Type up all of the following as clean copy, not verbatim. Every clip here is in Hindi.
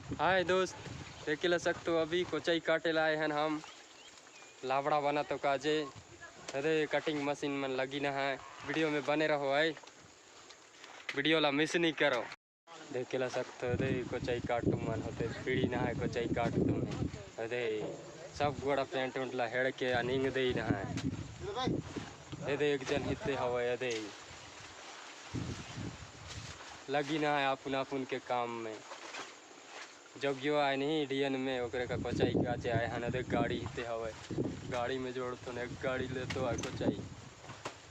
हाय दोस्त, देख ला सकते हो अभी कोचाई काटे लाए हैं हम। लावड़ा बना तो काजे अरे कटिंग मशीन में लगी ना है। वीडियो में बने रहो है, वीडियो ला मिस नहीं करो। देख ला सकते हो अरे कोचाई काटू मन होते पीड़ी ना है कोचाई काट तुम अरे सब गोड़ा पेंट उंट ला हेड़ के अनिंग दे ना है। अरे एक जन हिते हवा अरे लगी ना है अपन अपन के काम में। जोगियो आए नहीं डीएन में ओकरे का कोचाई काचे आए हन। अरे गाड़ी हिते हवे, गाड़ी में जोड़ तो ने गाड़ी ले तो आए कोचाई।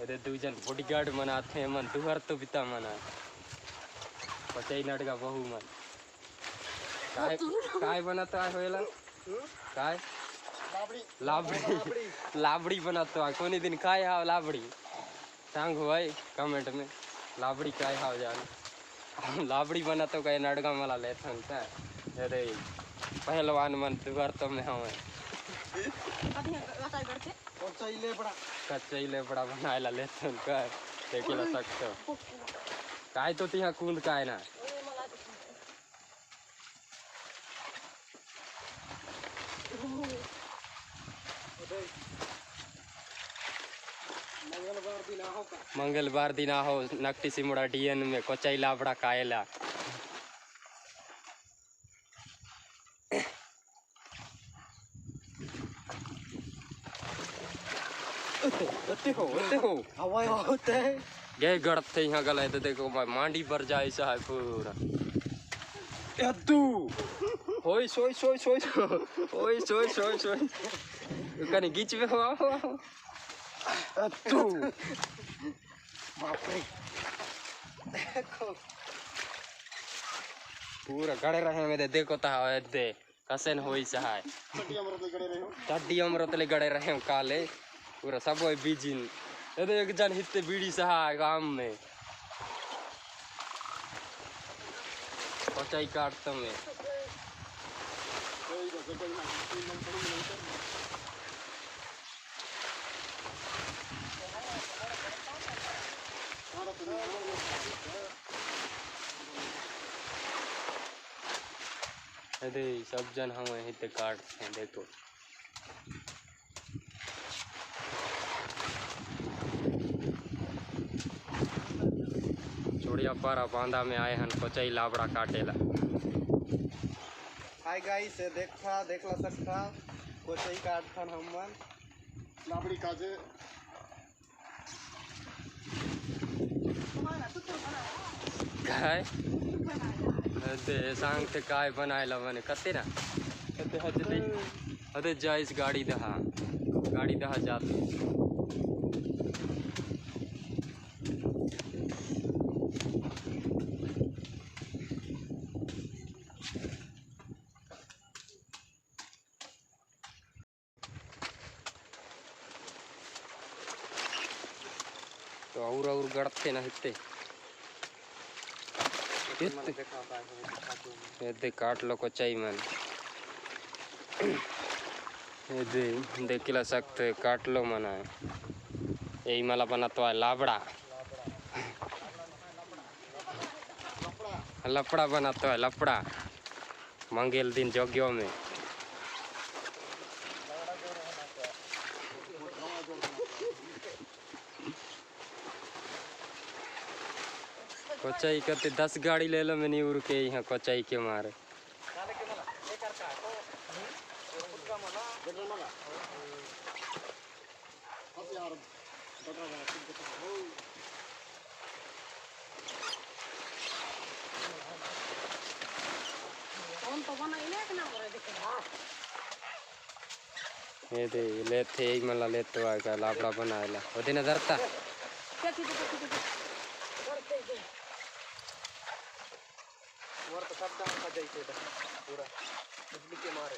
अरे दूजन बॉडीगार्ड मनाते हैं मन तुहर तो बिता मना कोचाई नटगा बहु मन काय काय बनाता है होएला काय लाबड़ी लाबड़ी बनाता है। कोनी दिन काय हाव लाबड़ी सांग भाई कमेंट में लाबड़ी काय हाव जान। लाबड़ी बना तो कहीं नडगा मला लेता है। अरे पहलवान मन तुहर तो में हवे कच्चा बड़ा बनाए ला लेते का देखे ला सकते हो काय तो तिहा कूद काय ना। मंगलवार दिन हो नकटी सिमुड़ा डीएन में कोचाई लाबड़ा कायला। गए गड़त थे यहाँ गले तो देखो मांडी पर जाए सा है पूरा अद्दू होय सोय सोय सोय ओय सोय सोय सोय कने गीच में हो अद्दू बाप रे देखो पूरा गड़े रहे में देखो ता दे कसन होई सहाय चड्डी अमरत ले गड़े रहे काले पूरा सब बीजिन। अरे एक जन हिते बीड़ी सहाय गांव में कोचाई काटते में अरे सब जन हम हिते काटते हैं देखो। चोड़िया पारा बांधा में आए हन कोचाई लाबड़ा काटेला। हाय गाइस देखला सकता कोचाई काटथन हमन लाबड़ी काजे काय अरे सांग ते काय बनायला मने कते ना कते हते अरे जाइस गाड़ी दहा जाती तो और गड़ते ना हिते ये काट लो कोचाई मन ये देख ला सकते काट लो मना यही मला बना तो है लाबड़ा लपड़ा बना तो है लपड़ा मंगेल दिन जोगियों में कोचाई करते 10 गाड़ी ले लो मैंने उड़ के यहाँ कोचाई के मारे ये दे लेते ही मला लेते आएगा लाबड़ा बनाएला वो दिन डरता पूरा बिजली के मारे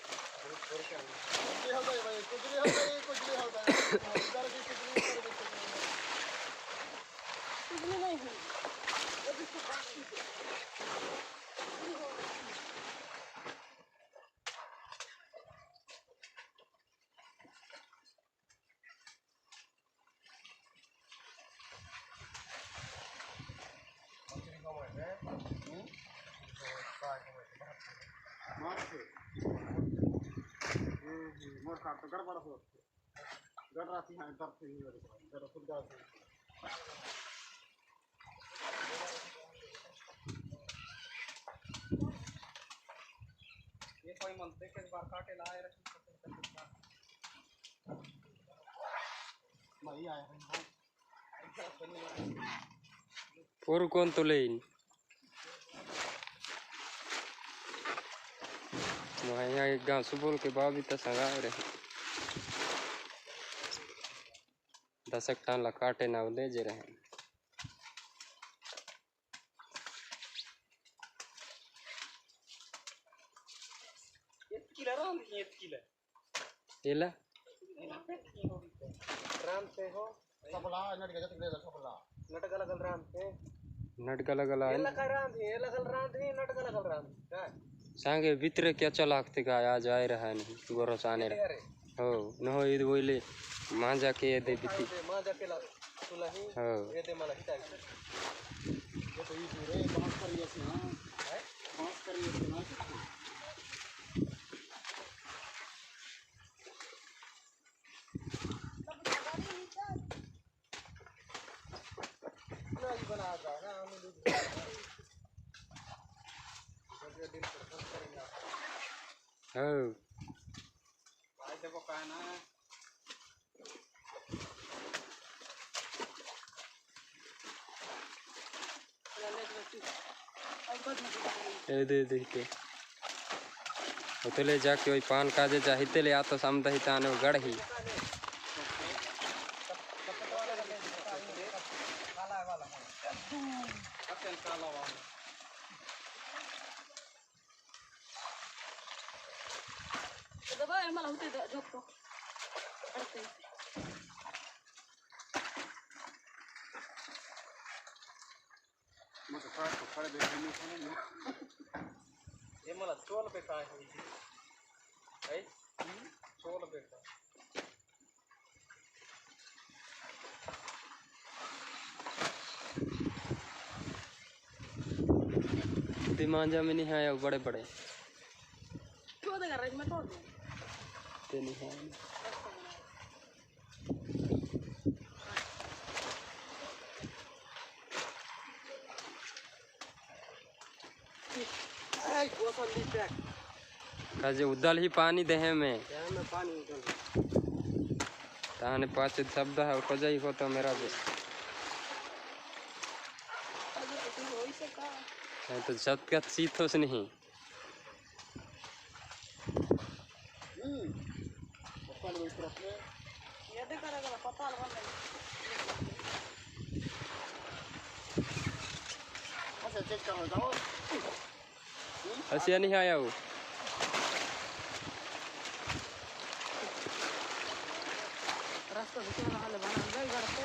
मोर काट तो गड़बड़ हो गड़ राती है दर्द से नहीं गड़ खुद गा ये कोई मनते के बार काटे लाए रखी भाई आए हैं और कौन तो लेन वहाँ एक गाँव सुबह के बाबी तो संगा रहे 10 टन ला काटे ना ले जे रहे एला राम से हो सबला नट गजत दे सबला नट गलगल राम से नट गला ये लखल राम है लखल राम नहीं नट गलगल राम है सांगे भीतर क्या चलाकते का आज आए रहा नहीं गोरस आने रहा हो न हो ये बोले मां जाके दे बीती मां जाके ला तुलही हो ये दे मला हिता ये तो ये पूरे बात कर लिया ना है बात कर लिया ना बना था ना हम लोग दिन पर फोन करेंगे हो भाई देखो का ना दे देखते उतले जाके वही पान काजे जाहिते ले आ तो समझ हिताने गढ़ी ये मला चोल पे काय होई है चोल पे का मांझा में नहीं है बड़े बड़े क्यों देगा राज में तोड़ दूं ते नहीं है ए गोसन दी पैक काजे उदल ही पानी देहे में क्या में पानी उगल ताने पाँच शब्द है को जाई हो तो मेरा भी अरे तू होई से का तो सत्य सीत हो नहीं पप्पा ने तरफ में ये दे करेगा पता लगा नहीं अच्छा चेक कर जाओ ऐसे नहीं आया वो रास्ता से चला हाले बना गई घर को